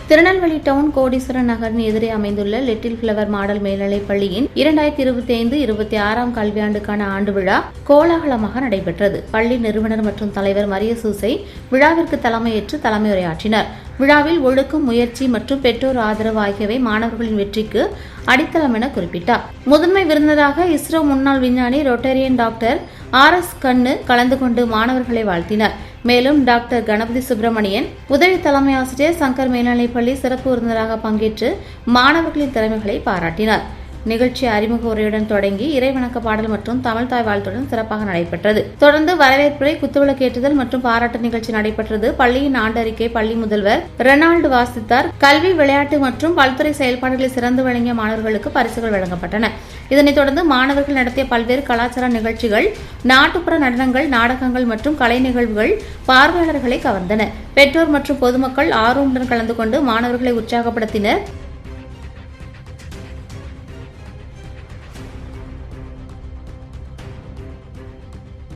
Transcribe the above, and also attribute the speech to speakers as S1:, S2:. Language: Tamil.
S1: திருநெல்வேலி டவுன் கோடீஸ்வரன் நகரின் எதிரே அமைந்துள்ள லிட்டில் பிளவர் மாடல் மேல்நிலைப் பள்ளியின் 2025-26 கல்வியாண்டுக்கான ஆண்டு விழா கோலாகலமாக நடைபெற்றது. பள்ளி நிறுவனர் மற்றும் தலைவர் மரியசூசை விழாவிற்கு தலைமையேற்று தலைமை உரையாற்றினர். விழாவில் ஒழுக்கம், முயற்சி மற்றும் பெற்றோர் ஆதரவு ஆகியவை மாணவர்களின் வெற்றிக்கு அடித்தளம் என குறிப்பிட்டார். முதன்மை விருந்தினராக இஸ்ரோ முன்னாள் விஞ்ஞானி ரொட்டேரியன் டாக்டர் RS கண்ணு கலந்து கொண்டு மாணவர்களை வாழ்த்தினார். மேலும் டாக்டர் கணபதி சுப்பிரமணியன், உதவி தலைமை ஆசிரியர் சங்கர் மேல்நிலைப்பள்ளி சிறப்பு விருந்தினராக பங்கேற்று மாணவர்களின் திறமைகளை பாராட்டினார். நிகழ்ச்சி அறிமுக உரையுடன் தொடங்கி இறைவணக்க பாடல் மற்றும் தமிழ் தாய் வாழ்த்துடன் சிறப்பாக நடைபெற்றது. தொடர்ந்து வரவேற்புரை, குத்துவிளக்கேற்றுதல் மற்றும் பாராட்டு நிகழ்ச்சி நடைபெற்றது. பள்ளியின் ஆண்டு அறிக்கை பள்ளி முதல்வர் ரெனால்டு வாசித்தார். கல்வி, விளையாட்டு மற்றும் பல்துறை செயல்பாடுகளை சிறந்து வழங்கிய மாணவர்களுக்கு பரிசுகள் வழங்கப்பட்டன. இதனைத் தொடர்ந்து மாணவர்கள் நடத்திய பல்வேறு கலாச்சார நிகழ்ச்சிகள், நாட்டுப்புற நடனங்கள், நாடகங்கள் மற்றும் கலை நிகழ்வுகள் பார்வையாளர்களை கவர்ந்தன. பெற்றோர் மற்றும் பொதுமக்கள் ஆர்வமுடன் கலந்து கொண்டு மாணவர்களை உற்சாகப்படுத்தினர்.